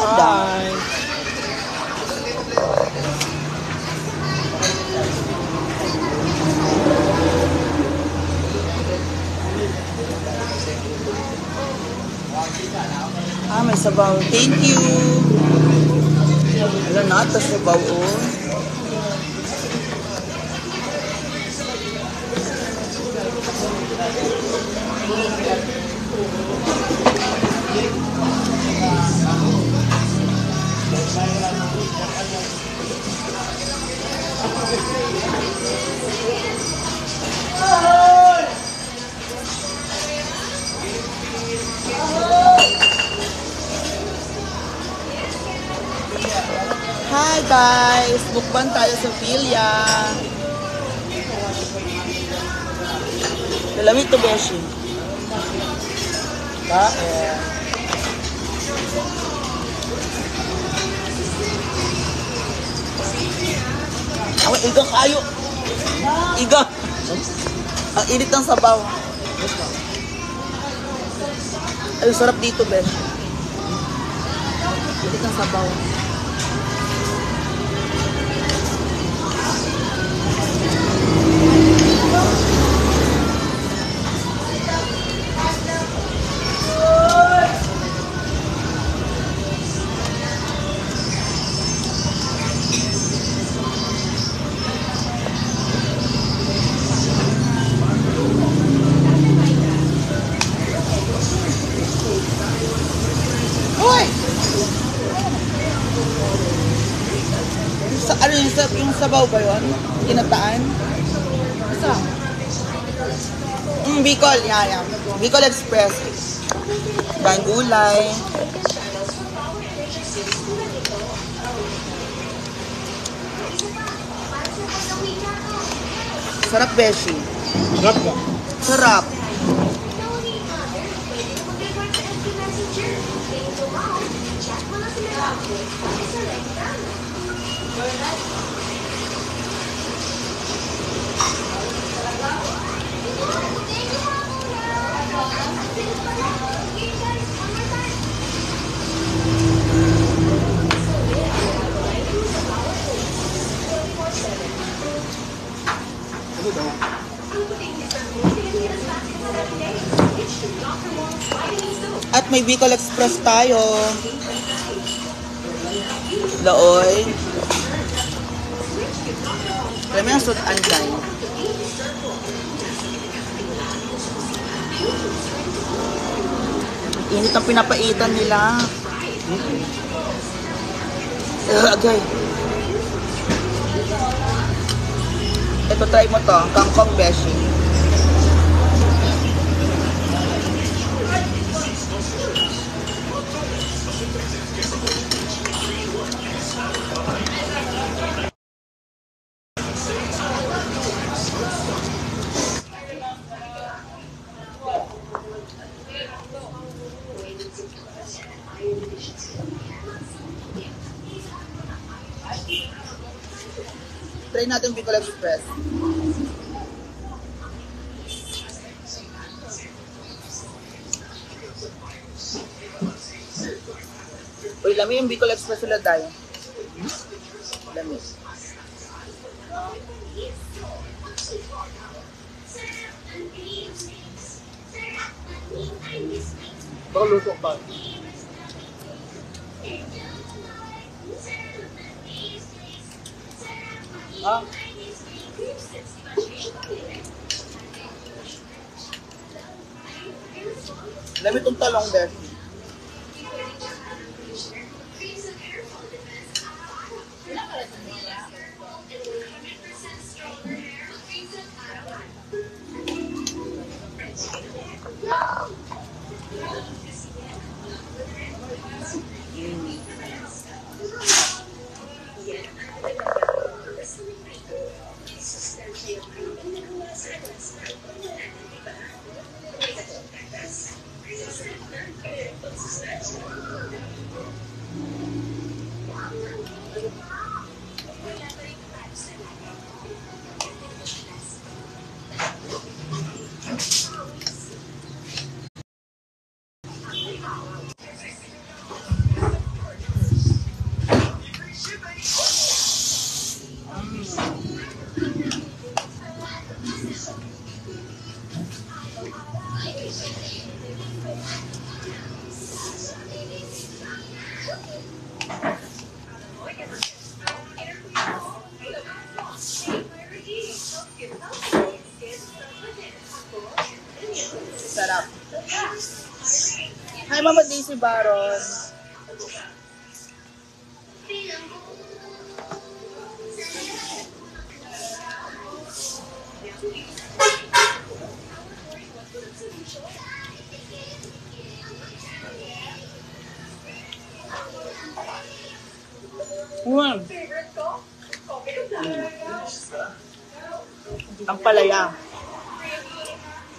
isda. Ah, may sabaw. Thank you. Wala na, ito sabaw, oh. Hi guys! Mukbang tayo sa Philia. Lalamit to, Beshi. Kain. Ako, iga kayo. Iga. Ang init ng sabaw. Ay, sarap dito, Beshi. Init ng sabaw. Ano yung sabaw ba yun? Ginataan? Isa? Bicol, yeah. Bicol Express. Bang gulay. Sarap, Beshi. Sarap ba? Sarap. At may Bicol Express tayo. Laoy. Kami ang sudan dyan. Init ang pinapaitan nila. Agay. Ito, try mo to. Kangkong Beshi. Try natin Bicol Express. Uy, lami yung Bicol Express sila tayo. Lami. Baka luto pa. Ah. Lami itong talong, Beshi. Hi, Mama Daisy Baron. Wow. Ang palaya.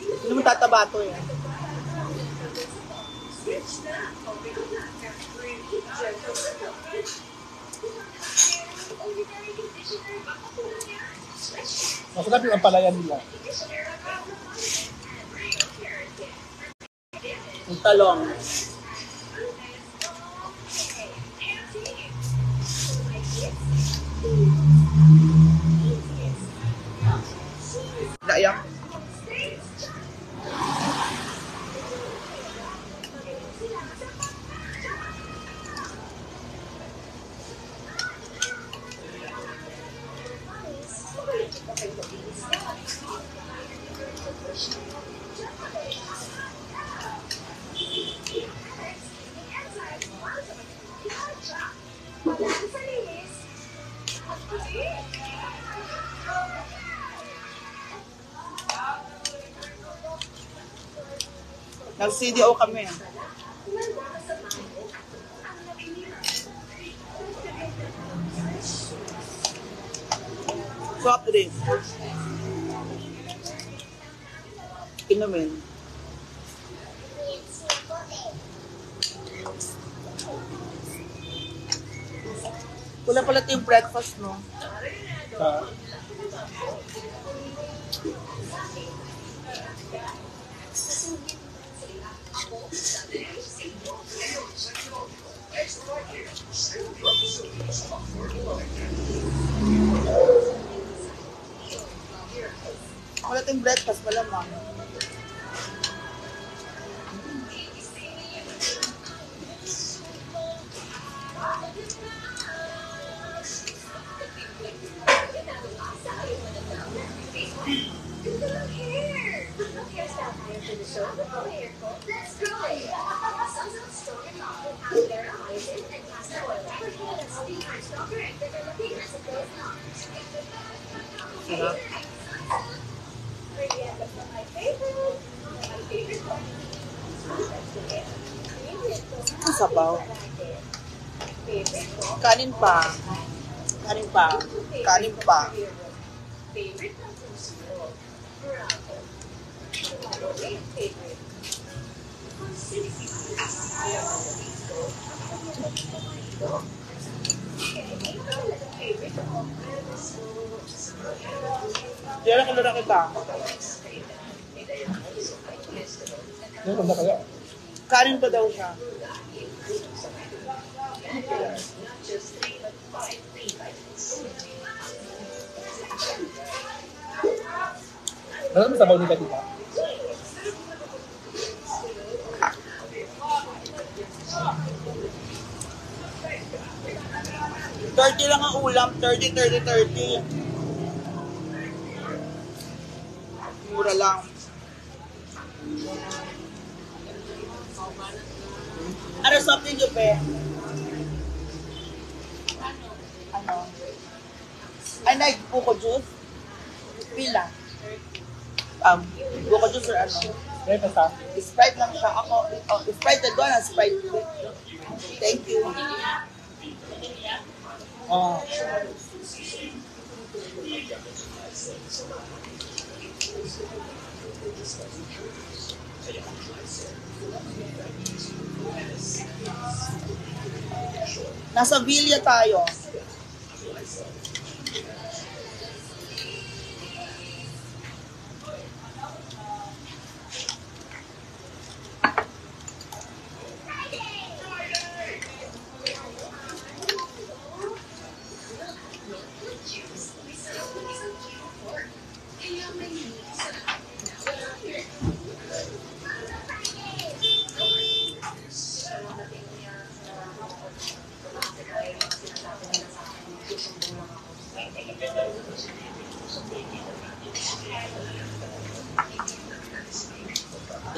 Hindi mo tataba to eh. Masarap yung ampalaya nila. Yung talong. Layang. Nag-CDO kami. Soft drink. Inumin. Wala pala ito yung breakfast, no? Wala ito yung breakfast, malamang. Sarap. Ang sabaw. Kanin pa. Kanin pa. Kanin pa. Diyan ako na kita. Ano na kaya? Kanin pa daw siya. Ano ang sabaw nila dito? $30 lang ang ulam. 30. Mura lang. Ano something you pe? Ano? Ay, like, buko juice? Pila? Buko juice or ano? Kaya pa sa? Sprite lang siya. Ako, Sprite na doon, Sprite. Thank you. Nasa Villa tayo.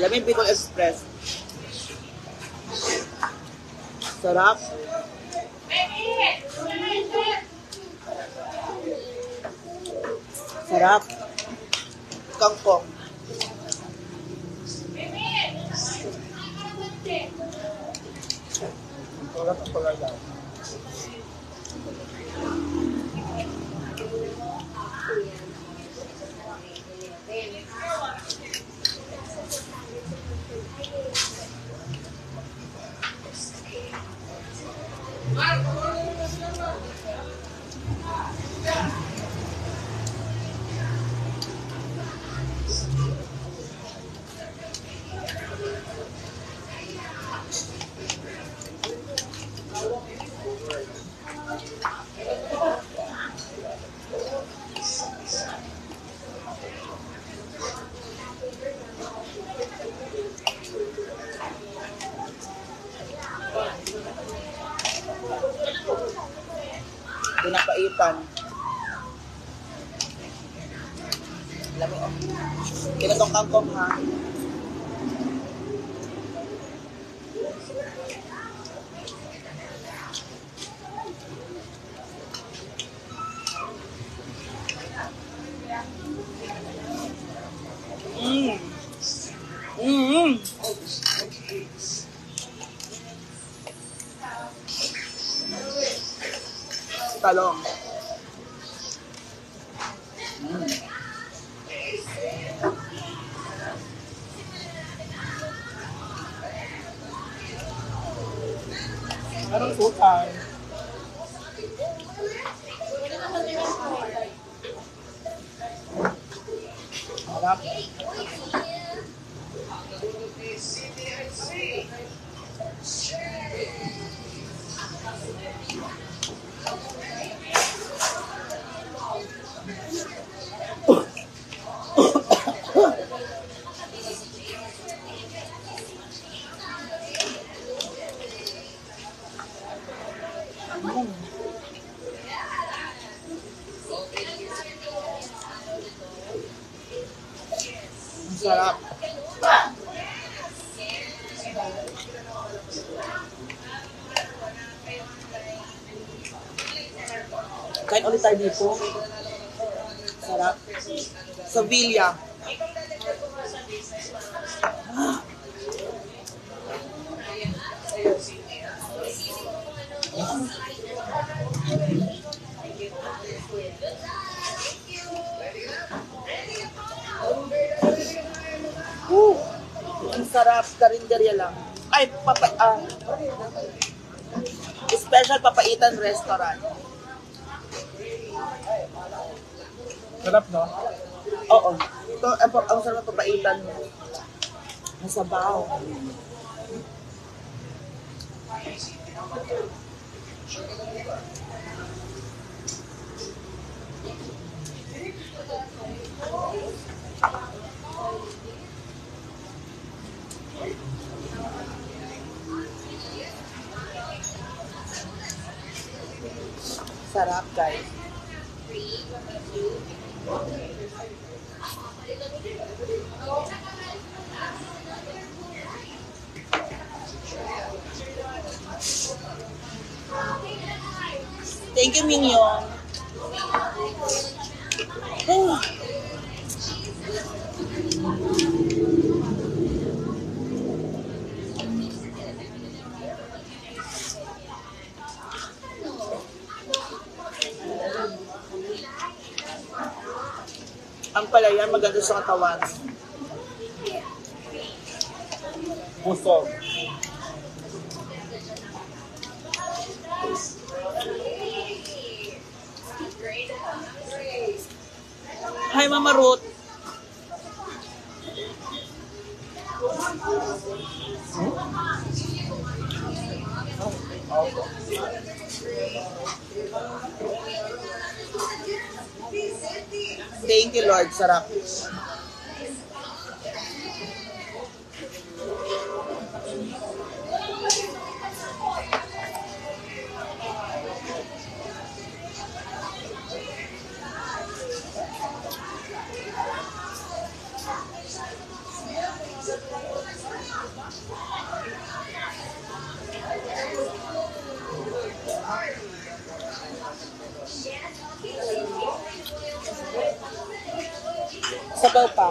Alam mo yung Bicol Express. Sarap. Sarap. Kangkong. Sarap ang talaga. Pinapaitan. Alam mo, kinatong kangkong ha. Talong. Anong sukan? Sarap. Ang sarap. Kain ulit tayo dito. Sarap. Sa Villa. Ang sarap. Karinderya lang. Ay, special papaitan restaurant. Sarap, no? Oo. Ito, ang sarap ng papaitan. Masabaw. Sarap, guys. Thank you, Mignon. Oh. Ang palaya, maganda sa katawan. Busog. Hi, Mama Ruth. Thank you, Lord. Sarap. Sabaw pa.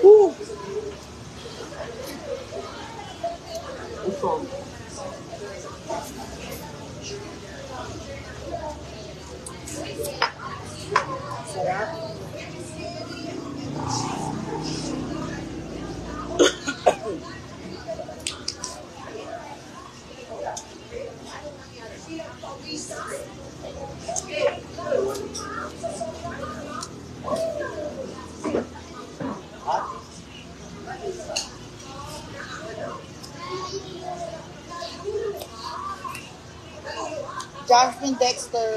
Woo! Busog. Sarap. Jasmine Dexter.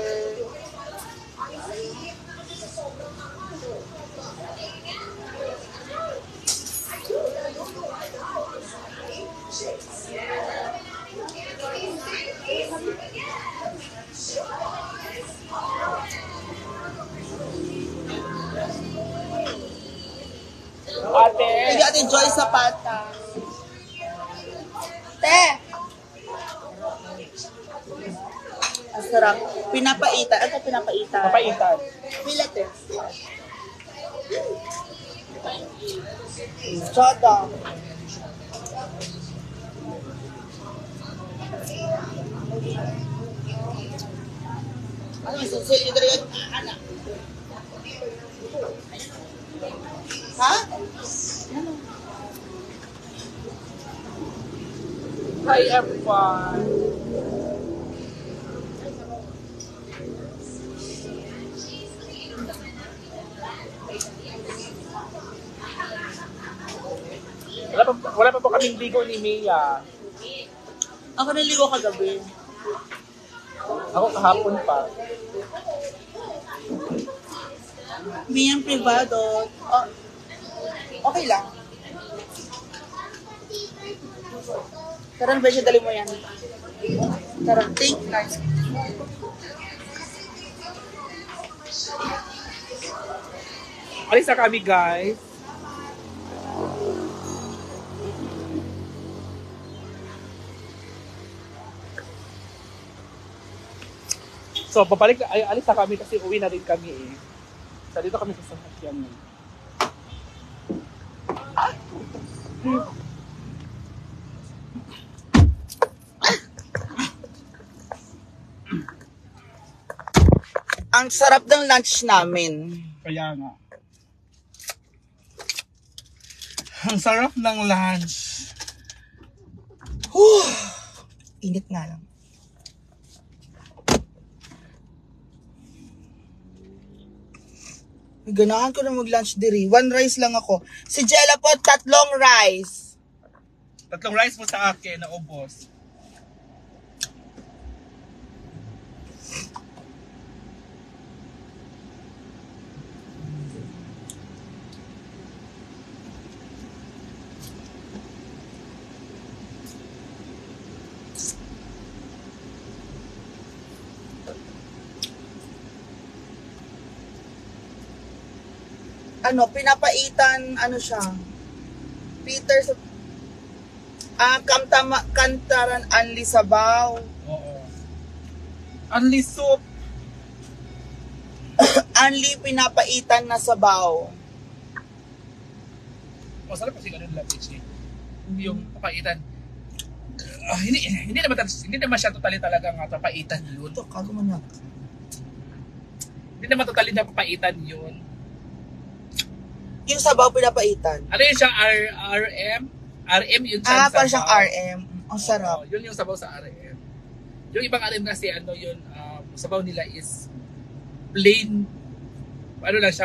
Ate! Sige, Ate Joy Zapata. Te! Ang sarap. Pinapaitan. Ano pinapaitan? Papaitan. Pilates. Chada. Ano yung susil? Yung dali yung anak. Ha? Hi everyone! Wala pa po kaming ligo ni Mia. Ako naligo kagabi. Ako kahapon pa. Miyang privado. Oh, okay lang. Tara, Besha, dali mo yan. Tara, take nice. Alis na kami guys. So, babalik na, ay, alis na kami kasi uwi na rin kami eh. So, dito kami sa sasakyan. Ang sarap ng lunch namin. Kaya nga. Ang sarap ng lunch. Init nga lang. Ganahan ko na mag-lunch diri. 1 rice lang ako. Si Jella po, 3 rice. 3 rice mo sa akin na ubos. Ano, pinapaitan, ano siya? Peter sa... Kantaran Anli Sabaw. Oo. Only soup. Anli pinapaitan na sabaw. Masarap kasi ganun lang, Pichi. Yung papaitan. Hindi naman siya totally talagang papaitan yun. Ito, kago man yan. Hindi naman totally na papaitan yun. Yung sabaw pinapaitan. Ano yun siya? RM? RM yun siya. Parang siyang RM. Ang sarap. Oo, yun yung sabaw sa RM. Yung ibang RM kasi ano yun, sabaw nila is plain, ano lang siya,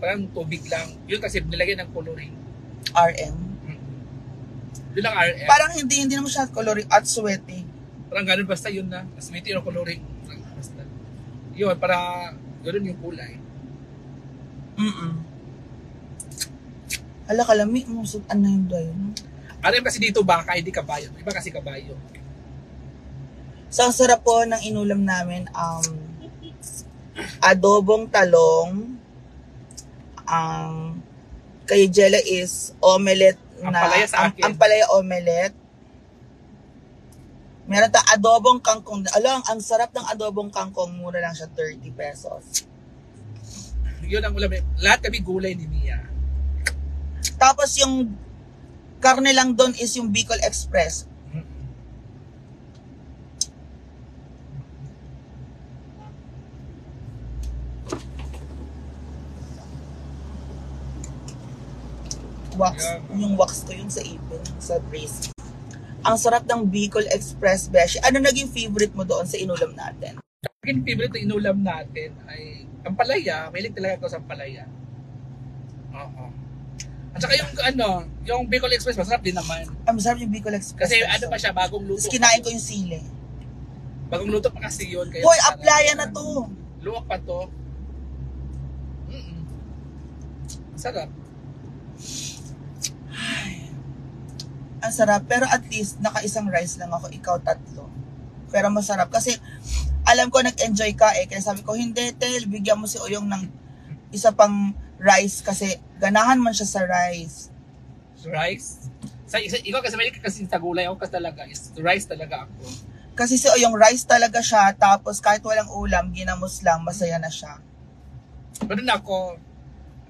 parang tubig lang. Yun kasi nilagyan ng coloring. RM. Yun ang RM. Parang hindi naman siya coloring at sweaty. Parang ganun basta yun na. Sweetie yung coloring. Basta. Yun, para ganun yung kulay. Hala, kalami. Ano yung dayo? RM kasi dito baka, hindi kabayo. Iba kasi kabayo. So, ang sarap po ng inulam namin, adobong talong, ang kay Jella is omelette Ang na, palaya sa akin. ang palaya omelette. Meron tayong adobong kangkong. Alam, ang sarap ng adobong kangkong, mura lang siya, 30 pesos. Yun ang ulam. Lahat kami gulay ni Mia. Tapos yung karne lang doon is yung Bicol Express. Wax, yung wax ko yun sa ipin, sa brace. Ang sarap ng Bicol Express, Beshi. Ano naging favorite mo doon sa inulam natin? Akin favorite na inulam natin ay ang palaya. Mahilig talaga ako sa palaya. Oo. At saka yung yung Bicol Express, masarap din naman. Ang masarap yung Bicol Express. Kasi ano pa siya, bagong luto. Tapos kinain ko yung sili. Bagong luto pa kasi yun. Kaya Hoy, aplaya na to. Luwak pa to. Sarap. Ang sarap, pero at least naka-isang rice lang ako, ikaw 3. Pero masarap kasi alam ko nag-enjoy ka kaya sabi ko, hindi Tel, bigyan mo si Oyong ng isa pang rice kasi ganahan man siya sa rice. Rice? Ikaw kasi may kasi sa gulay, ako kasi talaga is rice talaga ako. Kasi si Oyong rice talaga siya, tapos kahit walang ulam, ginamos lang, masaya na siya. Pero na ako,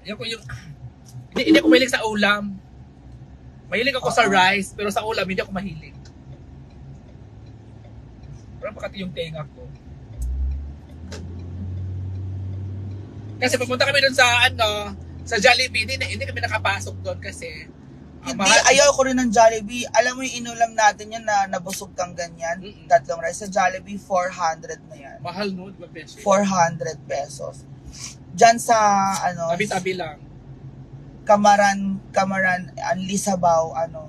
hindi ako mahilig sa ulam. Mahilig ako sa rice, pero sa ulam hindi ako mahilig. Parang pakati yung tenga ko. Kasi pumunta kami doon sa Jollibee, hindi kami nakapasok doon kasi Hindi, ayaw ko rin ng Jollibee. Alam mo yung inulam natin yan na nabusog kang ganyan, 3 rice. Sa Jollibee, 400 na yan. Mahal no, diba peso? 400 pesos. Diyan sa, Tabi-tabi lang. Kamaran, Lisabaw, 200!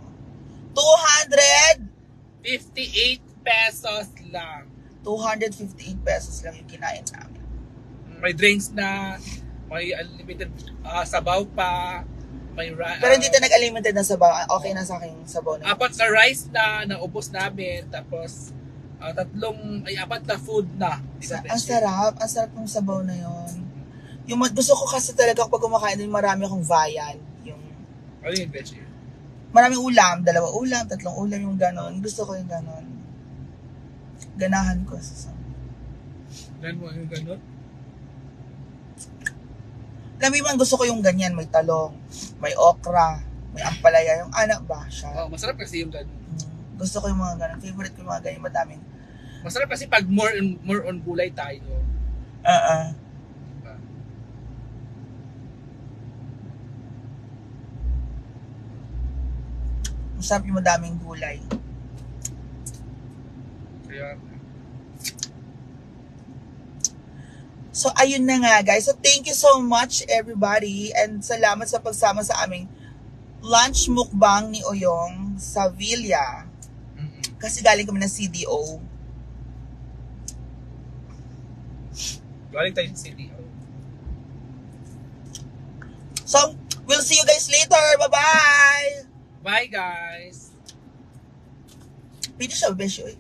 58 pesos lang. 258 pesos lang yung kinain namin. May drinks na, may unlimited sabaw pa, may Pero hindi tayo nag-unlimited na sabaw. Okay na sa akin sabaw na. 4 na rice na naubos namin, tapos 4 na food na. Ang sarap ng sabaw na yon. Yung gusto ko kasi talaga kapag kumakain din, marami akong viand. Yung ano yung veggie? maraming ulam, 2 ulam, 3 ulam, yung ganon. Gusto ko yung ganon. Ganahan ko sa Gan mo yung ganun? Alam mo man, gusto ko yung ganyan, may talong, may okra, may ampalaya, yung anak ba siya? Masarap kasi yung ganun. Gusto ko yung mga ganon. Favorite ko yung mga ganyan, madaming. Masarap kasi pag more on gulay tayo. Masarap yung madaming gulay. Kaya, so, ayun na nga, guys. So, thank you so much, everybody. And salamat sa pagsama sa aming lunch mukbang ni Oyong sa Villa. Kasi galing kami ng CDO. galing tayo sa CDO. So, we'll see you guys later. Bye-bye! Bye guys! Pwede siya, Beshoy.